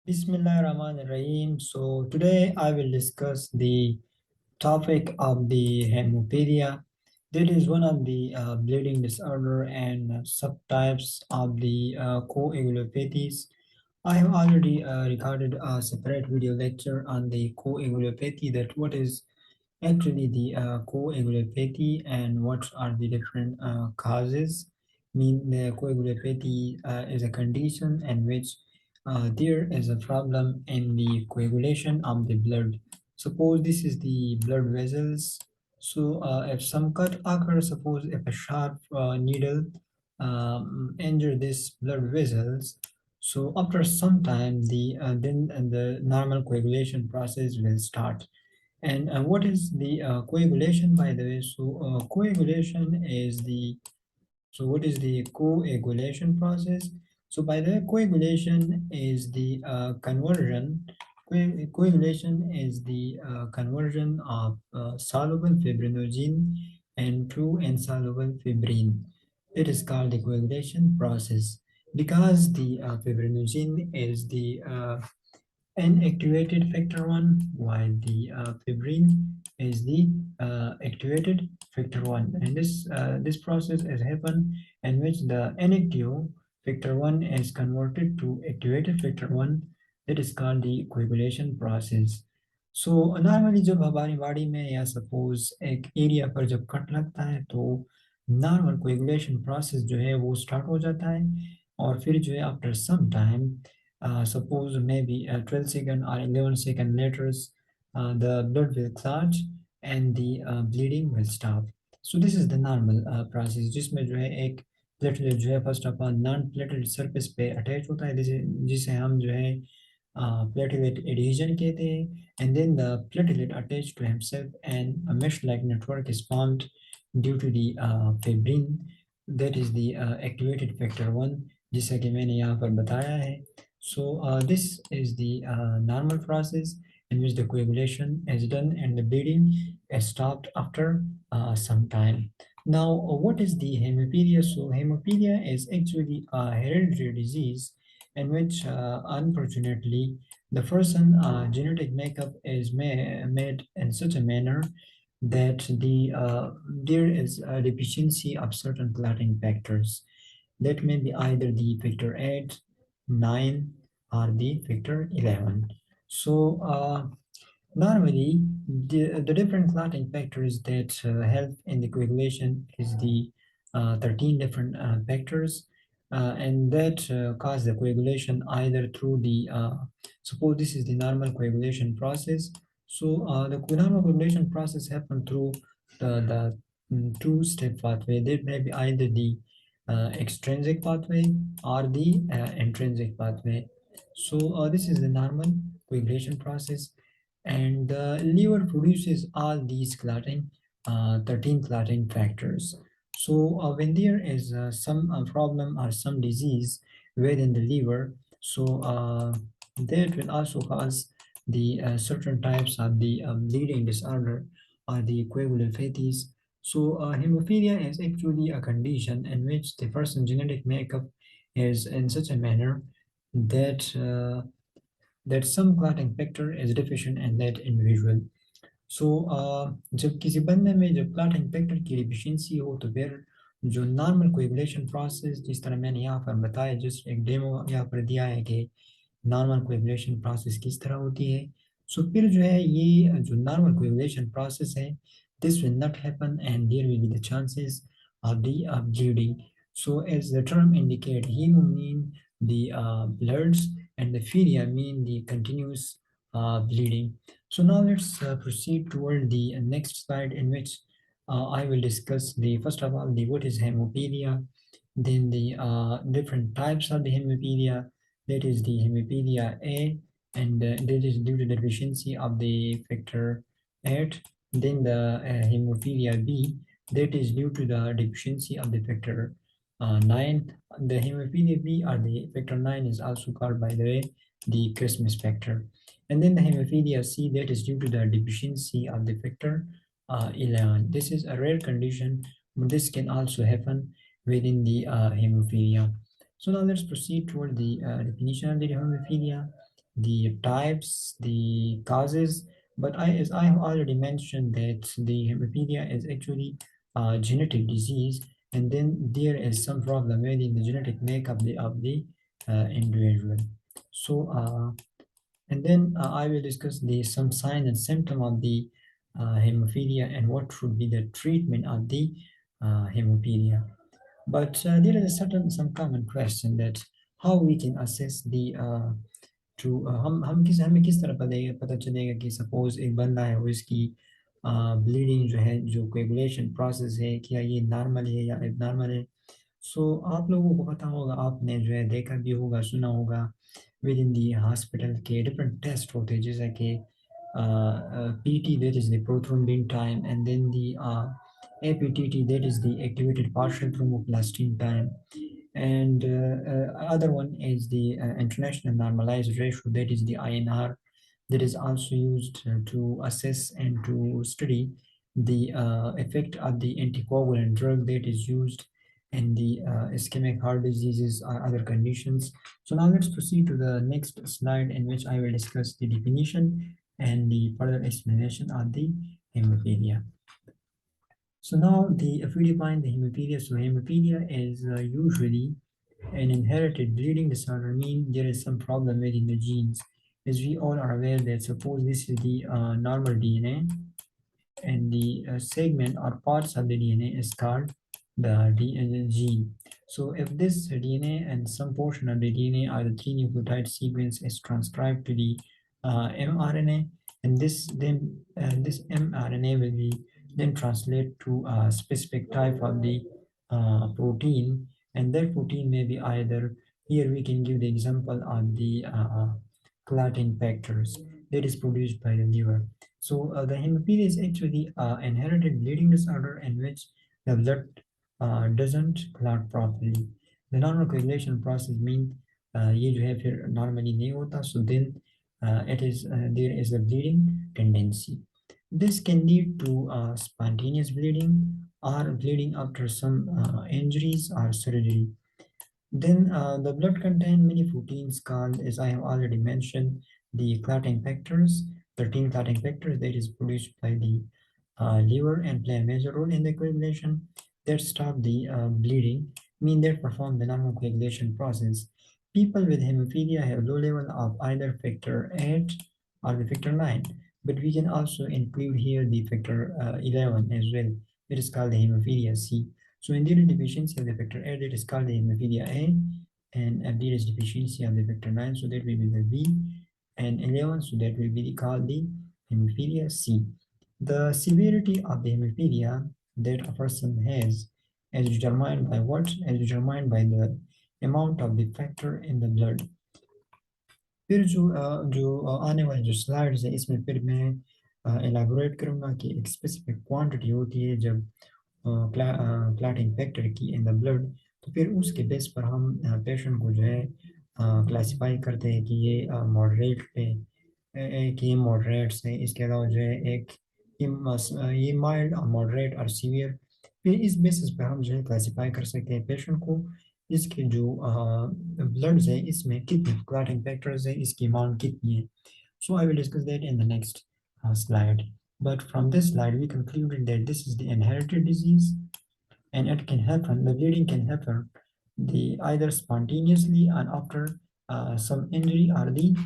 Bismillahirrahmanirrahim. So today I will discuss the topic of the hemophilia. That is one of the bleeding disorder and subtypes of the coagulopathies. I have already recorded a separate video lecture on the coagulopathy, that what is actually the coagulopathy and what are the different causes. Mean the coagulopathy is a condition in which there is a problem in the coagulation of the blood. Suppose this is the blood vessels. So if some cut occurs, suppose if a sharp needle injure these blood vessels, so after some time the normal coagulation process will start. And what is the coagulation, by the way? So coagulation is the so what is the coagulation process? So by the way, coagulation is the coagulation is the conversion of soluble fibrinogen into insoluble fibrin. It is called the coagulation process because the fibrinogen is the inactivated factor 1, while the fibrin is the activated factor 1. And this process has happened in which the inactive factor 1 is converted to activated factor 1. That is called the coagulation process. So normally जब हमारी body में या suppose एक area पर जब cut लगता है तो नॉर्मल कोएगुलेशन प्रोसेस जो है वो स्टार्ट हो जाता है और फिर जो है after some time suppose maybe 12 second or 11-second later, the blood will clot and the bleeding will stop. So this is the normal process जिसमें जो है एक प्लेटलेट जो है first of all non platelet surface पे attach होता है जिसे जिसे हम जो है platelet adhesion कहते हैं, and then the platelet attached to himself and a mesh-like network is formed due to the fibrin, that is the activated factor 1 जिसा कि मैंने यहाँ पर बताया है. So this is the normal process in which the coagulation is done and the bleeding is stopped after some time. Now, what is the hemophilia? So hemophilia is actually a hereditary disease in which, unfortunately, the person genetic makeup is made in such a manner that there is a deficiency of certain clotting factors. That may be either the factor 8, 9, or the factor 11. So normally, the different clotting factors that help in the coagulation is the 13 different factors, and that cause the coagulation either through the, suppose this is the normal coagulation process. So the normal coagulation process happen through the two-step pathway. There may be either the extrinsic pathway or the intrinsic pathway. So this is the normal coagulation process, and the liver produces all these clotting 13 clotting factors. So when there is some problem or some disease within the liver, so that will also cause the certain types of the bleeding disorder or the coagulopathies. So hemophilia is actually a condition in which the person's genetic makeup is in such a manner that that some clotting factor is deficient in that individual. सो जब किसी बंदे में जब clotting factor की deficiency हो तो फिर जो नॉर्मल कोएगुलेशन प्रोसेस, जिस तरह मैंने यहाँ पर बताया, जिस एक डेमो यहाँ पर दिया है कि नॉर्मल कोएगुलेशन प्रोसेस किस तरह होती है. सो फिर जो है ये जो नॉर्मल कोएगुलेशन प्रोसेस है, this will not happen and there will be the chances of the bleeding. So as the term indicate, hemo mean the bloods and the philia mean the continuous bleeding. So now let's proceed toward the next slide, in which I will discuss the first of all the what is hemophilia, then the different types of the hemophilia. That is the hemophilia A, and that is due to the deficiency of the factor 8. Then the hemophilia B, that is due to the deficiency of the factor 9. The hemophilia B or the factor 9 is also called, by the way, the Christmas factor. And then the hemophilia C, that is due to the deficiency of the factor 11. This is a rare condition, but this can also happen within the hemophilia. So now let's proceed toward the definition of the hemophilia. the types, the causes. But as I have already mentioned, that the hemophilia is actually a genetic disease, and then there is some problem within the genetic makeup of the individual. So, and then I will discuss the some sign and symptom of the hemophilia and what should be the treatment of the hemophilia. But there is a certain some common question that how we can assess the to हम किस हमें किस तरह पता चलेगा कि suppose एक बंदा है वो इसकी ब्लीडिंग जो है जो कोएगुलेशन प्रोसेस है क्या ये नॉर्मल है या एबनॉर्मल है. सो आप लोगों को पता होगा आपने जो है देखा भी होगा सुना होगा विद इन दी हॉस्पिटल के डिफरेंट टेस्ट होते हैं जैसा कि PT that is the prothrombin time and then the APTT that is the activated partial thromboplastin time and other one is the international normalized ratio that is the INR that is also used to assess and to study the effect of the anticoagulant drug that is used in the ischemic heart diseases or other conditions. So now let's proceed to the next slide in which I will discuss the definition and the further explanation of the hemophilia. So now if we define the hemophilia, so hemophilia is usually an inherited bleeding disorder, mean there is some problem within the genes. As we all are aware that suppose this is the normal DNA and the segment or parts of the DNA is called the gene. So if this DNA and some portion of the DNA or the three nucleotide sequence is transcribed to the mRNA, and this mRNA will be then translate to a specific type of the protein, and that protein may be either here we can give the example of the clotting factors that is produced by the liver. So the hemophilia is actually inherited bleeding disorder in which the blood doesn't clot properly. The normal coagulation process means ये जो है फिर normally नहीं होता, so then there is a bleeding tendency. This can lead to spontaneous bleeding or bleeding after some injuries or surgery. Then the blood contain many proteins called, as I have already mentioned, the clotting factors, 13 clotting factors that is produced by the liver and play a major role in the coagulation that stop the bleeding, mean that perform the normal coagulation process. People with hemophilia have low level of either factor 8 or the factor 9, but we can also include here the factor 11 as well. It is called the hemophilia C. So in there is deficiency of the factor 8, that is called the hemophilia A, and if there is deficiency of the factor 9, so that will be the B, and 11, so that will be called the hemophilia C. The severity of the hemophilia that a person has is determined by what? Is determined by the amount of the factor in the blood. फिर जो आने वाली जो slides है इसमें फिर मैं elaborate करूँगा कि एक स्पेसिफिक क्वांटिटी होती है जब क्लॉटिंग फैक्टर की इन द ब्लड, तो फिर उसके बेस पर हम पेशेंट को जो है क्लासिफाई करते हैं कि ये मॉडरेट पे एक ये मॉडरेट्स है, इसके अलावा जो है एक ये माइल्ड और मॉडरेट और सीवियर, फिर इस बेसिस पे हम जो है क्लासिफाई कर सकते हैं पेशेंट को इसके जो ब्लड्स है इसमें कितने क्लॉटिंग फैक्टर्स है, इसकी अमाउंट कितनी है. So I will discuss that in the next slide. But from this slide, we concluded that this is the inherited disease, and it can happen. The bleeding can happen, the either spontaneously and after some injury or the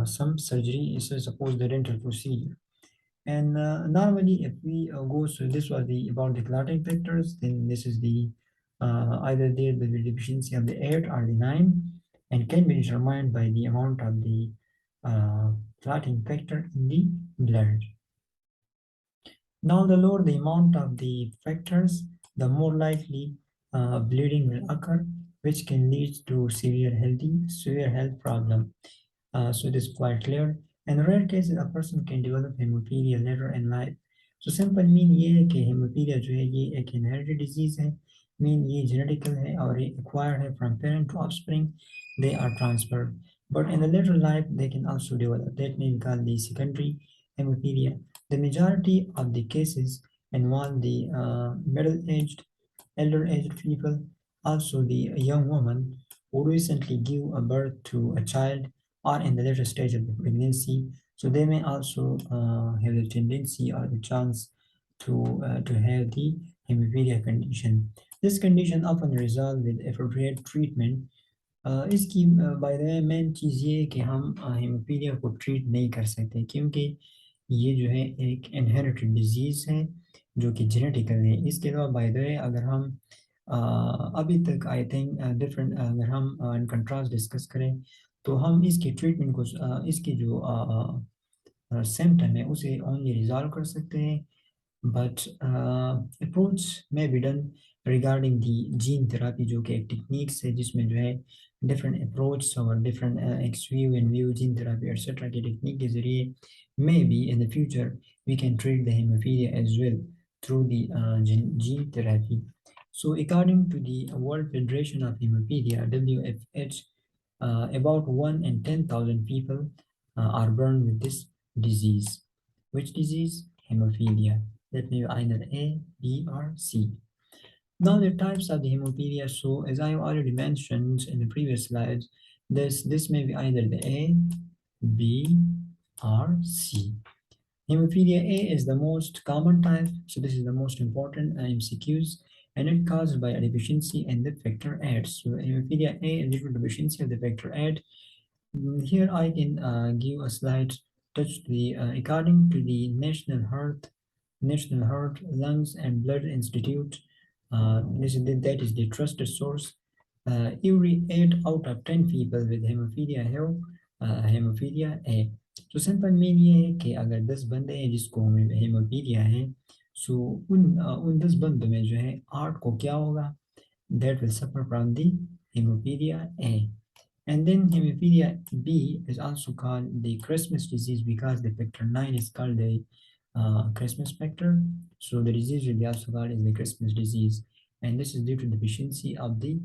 some surgery. So suppose the dental procedure. And normally, if we go, so this was the about the clotting factors. Then this is the either there will be deficiency of the 8 or the 9, and can be determined by the amount of the clotting factor in the blood. Now, the lower the amount of the factors, the more likely bleeding will occur, which can lead to severe health problem. So it is quite clear. In rare cases, a person can develop hemophilia later in life. So simple mean ये है कि hemophilia जो है ये एक inherited disease है, mean ये genetical है और ये acquired है from parent to offspring, they are transferred. But in the later life, they can also develop. That may be called the secondary hemophilia. The majority of the cases involve the middle-aged, elder-aged people, also the young woman who recently give a birth to a child, are in the later stage of the pregnancy, so they may also have the tendency or the chance to have the hemophilia condition. This condition often resolves with appropriate treatment। इसकी by the way main चीज़ ये है कि हम haemophilia को treat नहीं कर सकते, क्योंकि ये जो है एक इनहेरिटेड डिजीज़ है जो कि जेनेटिकल है। इसके अलावा बाय द वे अगर हम अभी तक आई थिंक डिफरेंट अगर हम इन कंट्रास्ट डिस्कस करें तो हम इसकी ट्रीटमेंट को इसकी जो सिम्टम है उसे ओनली रिजॉल्व कर सकते हैं, but approach may be done regarding the gene therapy जो कि एक टेक्निक्स है जिसमें जो है डिफरेंट अप्रोच और different ex vivo and vivo gene therapy etcetera की टेक्निक के जरिए maybe in the future we can treat the hemophilia as well through the gene therapy। So according to the World Federation of Hemophilia WFH, about 1 in 10,000 people are born with this disease. Which disease? Hemophilia. That may be either A, B, or C. Now the types of the hemophilia. So as I already mentioned in the previous slides, this may be either the A, B, or C. Hemophilia A is the most common type, so this is the most important MCQs, and it caused by a deficiency in the factor VIII. So hemophilia A is due to deficiency of the factor VIII. Here I can give a slight touch to the according to the National Heart, Lungs and Blood Institute. That is the trusted source. Every 8 out of 10 people with hemophilia have hemophilia A. तो simple mean ये है कि अगर 10 बंदे हैं जिसको haemophilia है, सो उन 10 बंदों में जो है 8 को क्या होगा, that will suffer from the hemophilia A। And then hemophilia B is also called the Christmas disease because the factor 9 is called the Christmas factor. So the disease will be also called as the Christmas disease. And this is due to the deficiency of the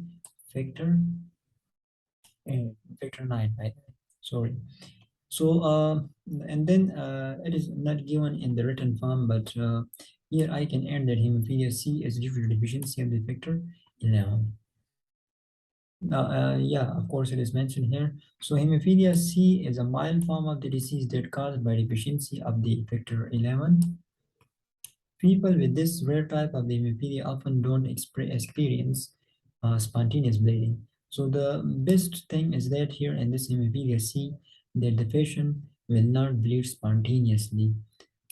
factor, factor 9, right? Sorry. So, and then it is not given in the written form, but here I can add that hemophilia C is due to the deficiency of the factor 11. Yeah, of course, it is mentioned here. So hemophilia C is a mild form of the disease that caused by deficiency of the factor 11. People with this rare type of the hemophilia often don't experience spontaneous bleeding. So the best thing is that here in this hemophilia C, that the patient will not bleed spontaneously.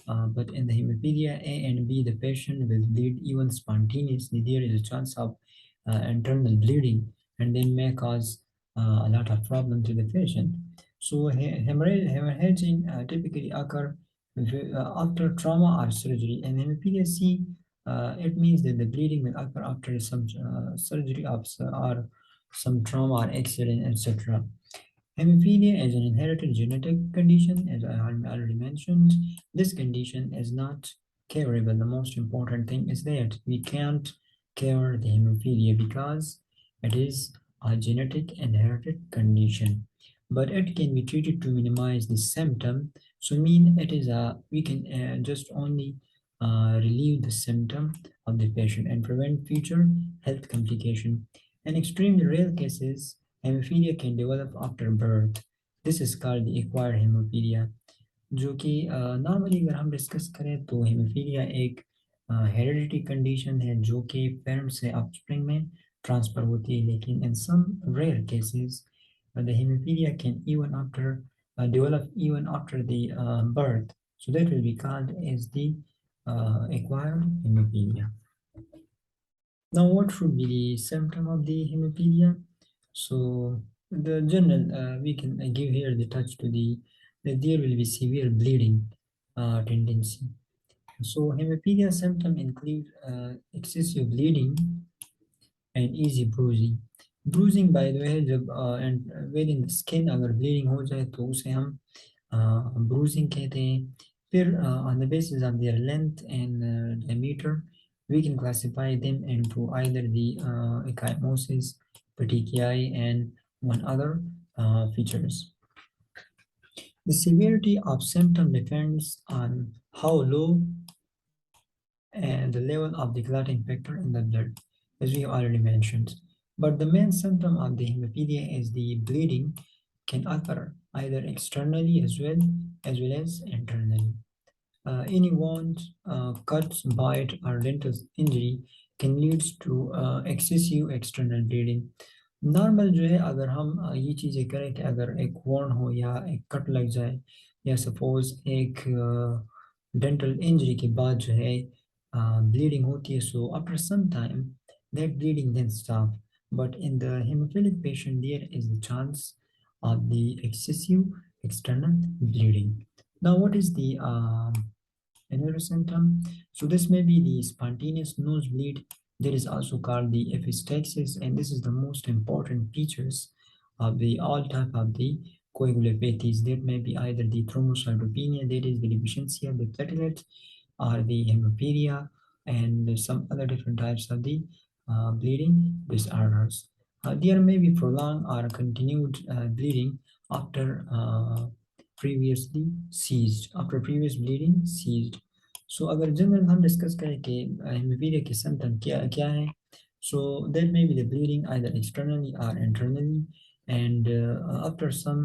But in the hemophilia A and B, the patient will bleed even spontaneously. There is a chance of internal bleeding, and then may cause a lot of problem to the patient. So hemorrhaging typically occur after trauma or surgery, and hemophilia C, it means that the bleeding will occur after some surgery or some trauma or accident, etc. Hemophilia is an inherited genetic condition, as I already mentioned. This condition is not curable. The most important thing is that we can't cure the hemophilia because it is a genetic inherited condition. But it can be treated to minimize the symptom. So mean it is a we can just only relieve the symptom of the patient and prevent future health complication. In extremely rare cases, haemophilia can develop after birth. This is called the acquired haemophilia, जो कि normally अगर हम discuss करें तो haemophilia एक heredity condition है जो कि पेरेंट्स से ऑफस्प्रिंग में ट्रांसफर होती है, लेकिन in some rare cases the haemophilia can even after develop even after the birth, so that will be called as the acquired hemophilia. Now what should be the symptom of the hemophilia? So the general we can give here the touch to the that there will be severe bleeding tendency. So hemophilia symptom include excessive bleeding and easy bruising. Bruising by the way जब and within the skin अगर bleeding हो जाए तो उसे हम bruising कहते हैं। फिर on the basis of their length and diameter we can classify them into either the ecchymosis, petechiae, and one other features. The severity of symptom depends on how low and the level of the clotting factor in the blood, as we already mentioned. But the main symptom of the hemophilia is the bleeding. can occur either externally as well as internally. Any wound, cuts, bite, or dental injury can lead to excessive external bleeding. Normal जो है अगर हम ये चीज़ें करें कि अगर एक वॉर्न हो या एक कट लग जाए या सपोज एक डेंटल इंजरी के बाद जो है ब्लीडिंग होती है so after some time that bleeding then stop but in the hemophilic patient there is a chance of the excessive external bleeding. Now what is the another symptom? So this may be the spontaneous nosebleed. There is also called the epistaxis, and this is the most important features of the all type of the coagulopathies. That may be either the thrombocytopenia, that is the deficiency of the platelet, or the hemophilia, and some other different types of the bleeding disorders. There may be prolonged or continued bleeding after previously ceased after previous bleeding ceased. So अगर general हम discuss करें कि haemophilia के symptom क्या क्या है so that may be the bleeding either externally or internally and after some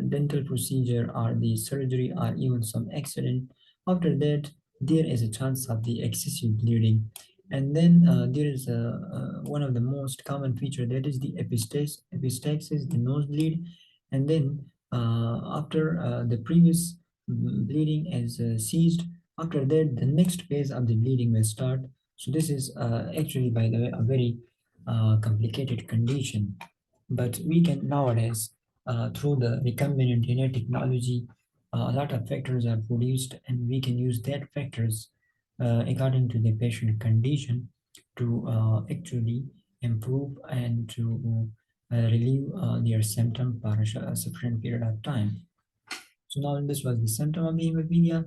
dental procedure or the surgery or even some accident after that there is a chance of the excessive bleeding and then there is one of the most common feature that is the epistaxis the nosebleed and then after the previous bleeding is ceased, after that the next phase of the bleeding will start. So this is actually, by the way, a very complicated condition. But we can nowadays, through the recombinant DNA technology, a lot of factors are produced, and we can use that factors according to the patient condition to actually improve and to relieve their symptom for a sufficient period of time. So now this was the symptom of the hemophilia.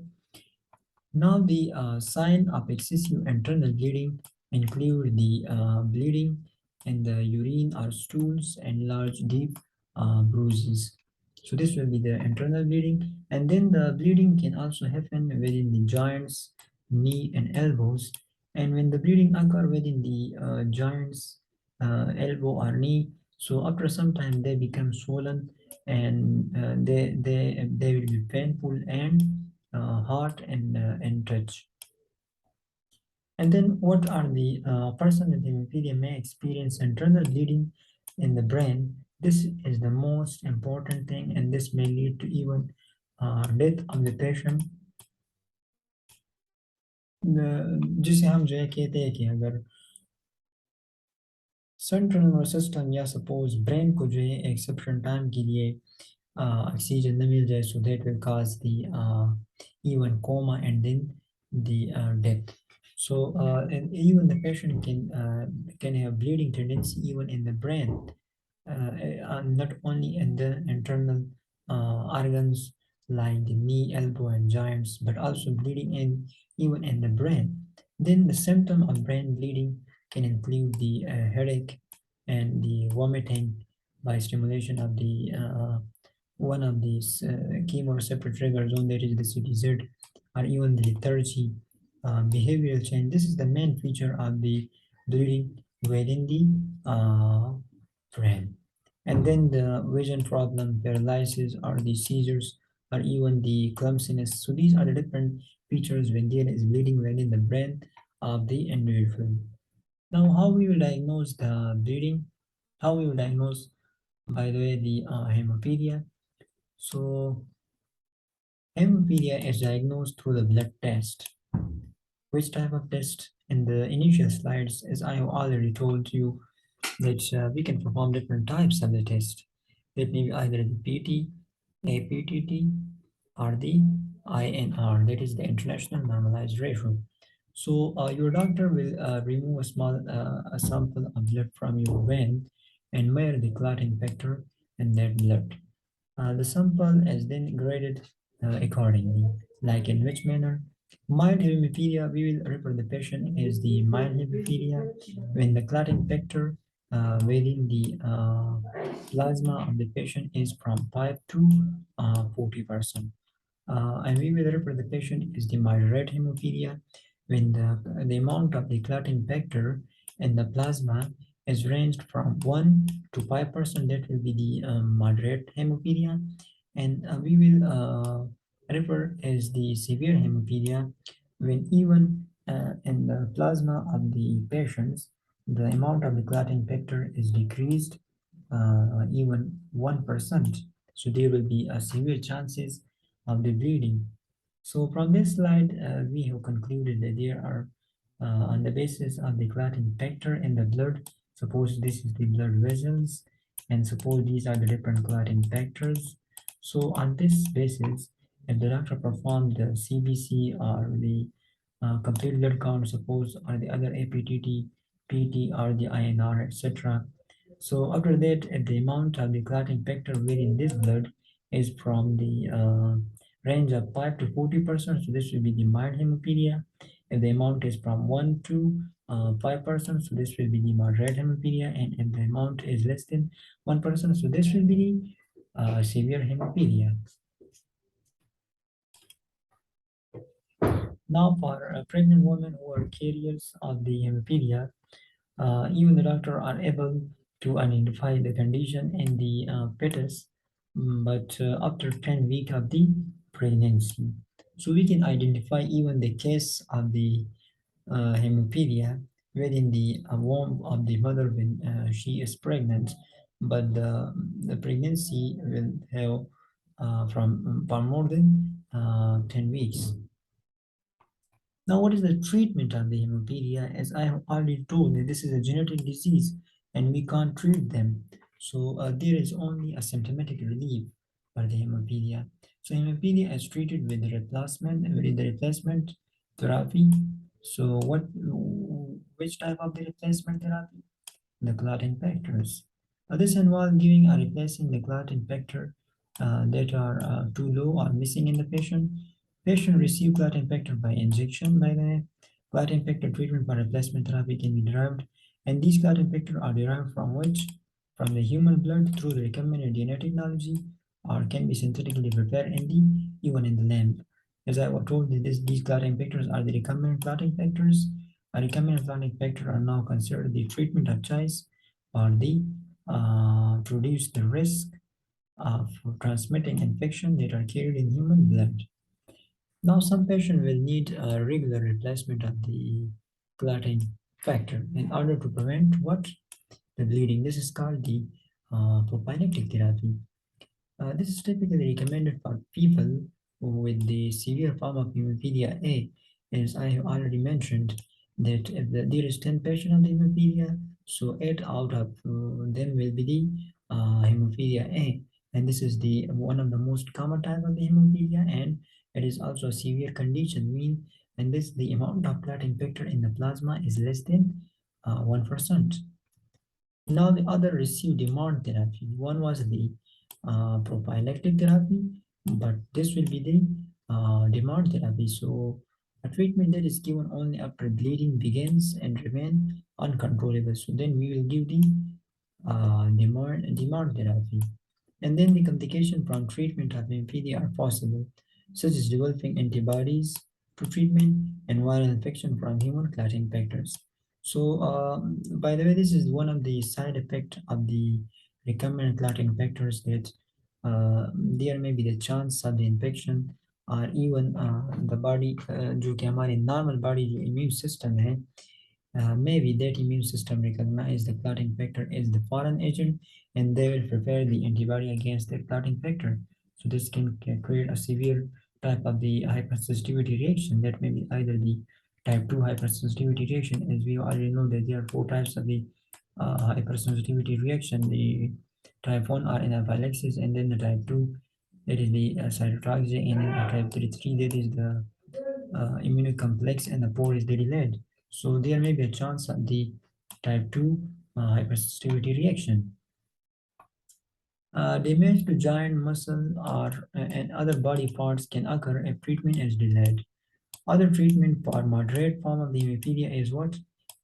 Now the sign of excessive internal bleeding include the bleeding in the urine or stools and large deep bruises. So this will be the internal bleeding, and then the bleeding can also happen within the joints, knee and elbows. And when the bleeding occur within the joints, elbow or knee, so after some time they become swollen and they will be painful and heart and touch. And then what are the person with hemophilia may experience internal bleeding in the brain. This is the most important thing and this may lead to even death of the patient. जिसे हम जो है कहते हैं कि अगर central nervous system या suppose brain को जो है एक सफिशिएंट टाइम के लिए oxygen न मिल जाए so that will cause the even coma and then the death. So and even the patient can have bleeding tendency even in the brain, not only in the internal organs like the knee, elbow, and joints, but also bleeding in even in the brain. Then the symptom of brain bleeding can include the headache and the vomiting by stimulation of the one of these chemoreceptor trigger zone that is the CTZ or even the lethargy, behavioral change. This is the main feature of the bleeding within the brain. And then the vision problem, paralysis, or the seizures, or even the clumsiness. So these are the different features when there is bleeding within the brain of the individual. Now, how we will diagnose the bleeding? How we will diagnose, by the way, the hemophilia? So hemophilia is diagnosed through the blood test. Which type of test? In the initial slides, as I have already told you, that we can perform different types of the test. That may be either the PT, APTT, or the INR, that is the International Normalized Ratio. So your doctor will remove a small a sample of blood from your vein and measure the clotting factor in that blood. The sample is then graded accordingly. Like in which manner? Mild hemophilia, we will refer the patient as the mild hemophilia when the clotting factor within the plasma of the patient is from 5 to 40%. And we will refer the patient as the moderate hemophilia when the amount of the clotting factor in the plasma is ranged from 1 to 5%. That will be the moderate hemophilia, and we will refer as the severe hemophilia when even in the plasma of the patients the amount of the clotting factor is decreased even 1%. So there will be a severe chances of the bleeding. So from this slide, we have concluded that there are, on the basis of the clotting factor in the blood, suppose this is the blood vessels, and suppose these are the different clotting factors. So on this basis, if the doctor performed the CBC or the complete blood count, suppose, or the other APTT, PT, or the INR, etc. So after that, if the amount of the clotting factor within this blood is from the range of 5 to 40%, so this will be the mild hemophilia. If the amount is from 1 to 5%, so this will be the moderate hemophilia, and if the amount is less than 1%, so this will be the severe hemophilia. Now, for pregnant women who are carriers of the hemophilia, even the doctor are able to identify the condition in the fetus, but after 10 weeks of the pregnancy. So we can identify even the case of the hemophilia within the womb of the mother when she is pregnant, but the pregnancy will have from for more than 10 weeks. Now, what is the treatment of the hemophilia? As I have already told, that this is a genetic disease and we can't treat them. So there is only a symptomatic relief for the hemophilia. So hemophilia is treated with the replacement therapy. So which type of the replacement therapy? The clotting factors. This involves giving or replacing the clotting factor that are too low or missing in the patient. Patient receive clotting factor by injection. By the way, clotting factor treatment by replacement therapy can be derived, and these clotting factors are derived from which? From the human blood through the recombinant DNA technology, or can be synthetically prepared in the even in the lab. As I was told, these clotting factors are the recombinant clotting factors. Recombinant clotting factors are now considered the treatment of choice for the to reduce the risk of transmitting infection that are carried in human blood. Now, some patient will need a regular replacement of the clotting factor in order to prevent what? The bleeding. This is called the prophylactic therapy. This is typically recommended for people with the severe form of hemophilia A, as I have already mentioned that if there is 10 patients of the hemophilia, so 8 out of them will be the hemophilia A, and this is the one of the most common type of the hemophilia, and it is also a severe condition. Mean, and this the amount of clotting factor in the plasma is less than 1%. Now the other received demand therapy. One was the prophylactic therapy, but this will be the demand therapy. So a treatment that is given only after bleeding begins and remain uncontrollable. So then we will give the demand therapy. And then the complication from treatment of hemophilia are possible, such as developing antibodies to treatment and viral infection from human clotting factors. So, by the way, this is one of the side effects of the recombinant clotting factors that there may be the chance of the infection or even the body जो कि हमारे normal body जो immune system है maybe that immune system recognize the clotting factor as the foreign agent and they will prepare the antibody against the clotting factor. So this can create a severe type of the hypersensitivity reaction that may be either the type 2 hypersensitivity reaction, as we already know that there are 4 types of the hypersensitivity reaction. The type 1 are anaphylaxis, and then the type 2 that is the cytotoxic, and then the type 3 that is the immunocomplex, and the 4 is the delayed. So there may be a chance of the type 2 hypersensitivity reaction. Damage to giant muscle or and other body parts can occur if treatment is delayed. Other treatment for moderate form of the hemophilia is what?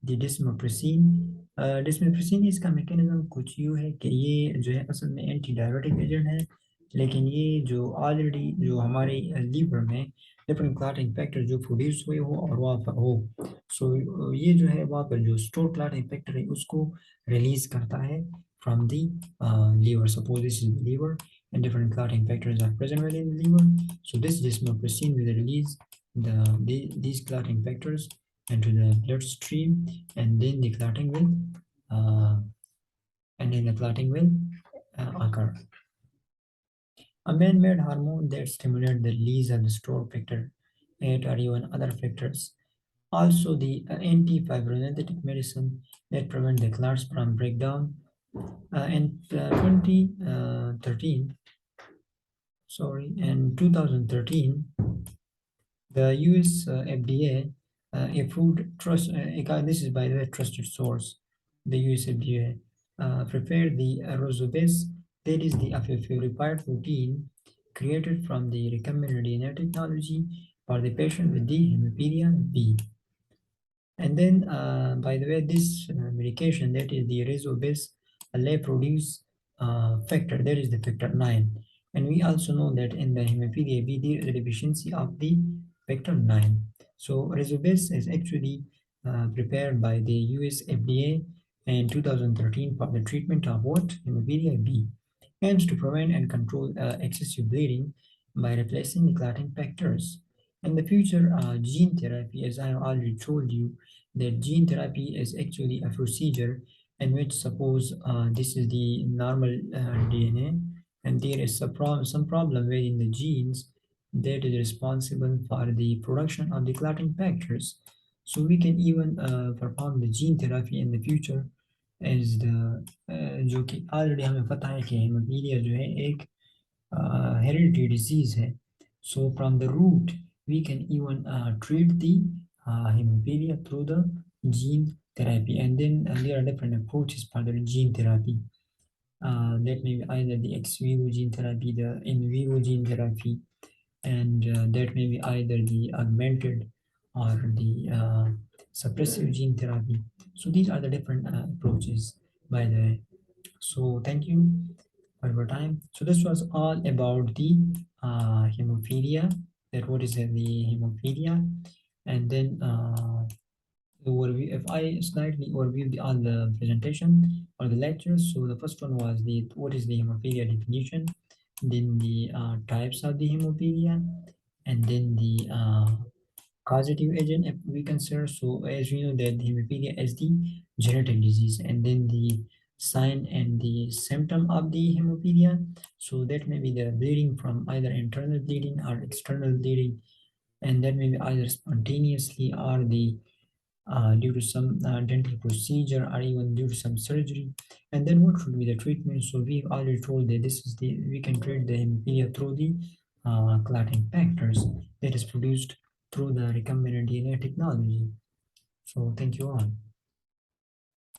The desmopressin. Desmopressin इसका mechanism कुछ यूँ है कि ये जो है असल में एंटी डायबिटिक एजेंट है, लेकिन ये जो ऑलरेडी जो हमारे लीवर में डिफरेंट क्लॉटिंग फैक्टर जो प्रोड्यूस हुए हो और वहाँ पर हो। सो ये जो है वहाँ पर जो स्टोर क्लॉटिंग फैक्टर है उसको रिलीज करता है from the liver. Suppose this is the liver and different clotting factors are present within the liver. So this will proceed with the release these clotting factors into the bloodstream, and then the clotting will uh, occur. A man-made hormone that stimulates the release of the stored factor 8 or even other factors. Also, the anti-fibrinolytic medicine that prevent the clots from breakdown. In 2013, in 2013, the US FDA approved trust. This is by the way trusted source. The US FDA prepared the Rosobase, that is the purified protein created from the recombinant DNA technology for the patient with the hemophilia B. And then, by the way, this medication, that is the Resobase lay produce factor, that is the factor 9. And we also know that in the hemophilia B, there is a deficiency of the factor 9. So Resobase is actually prepared by the US FDA in 2013 for the treatment of what? Hemophilia B. Aims to prevent and control excessive bleeding by replacing the clotting factors. In the future, gene therapy, as I have already told you, that gene therapy is actually a procedure in which suppose this is the normal DNA and there is some problem within the genes that is responsible for the production of the clotting factors. So we can even perform the gene therapy in the future as the जो कि already हमें पता है कि haemophilia जो है एक hereditary disease है. So from the root, we can even treat the hemophilia through the gene therapy. And then there are different approaches for the gene therapy. That may be either the ex vivo gene therapy, the in vivo gene therapy, and that may be either the augmented or the suppressive gene therapy. So these are the different approaches, by the way. So thank you for your time. So this was all about the hemophilia. That what is the hemophilia, and then overview. If I slightly overview all the presentation or the lectures. So the first one was the what is the hemophilia definition, then the types of the hemophilia, and then the causative agent if we consider. So as we know that hemophilia is the genetic disease, and then the sign and the symptom of the hemophilia. So that may be the bleeding from either internal bleeding or external bleeding, and that may be either spontaneously or the due to some dental procedure or even due to some surgery. And then what should be the treatment? So we already told that this is the we can treat the hemophilia through the clotting factors that is produced through the recombinant DNA technology. So thank you all.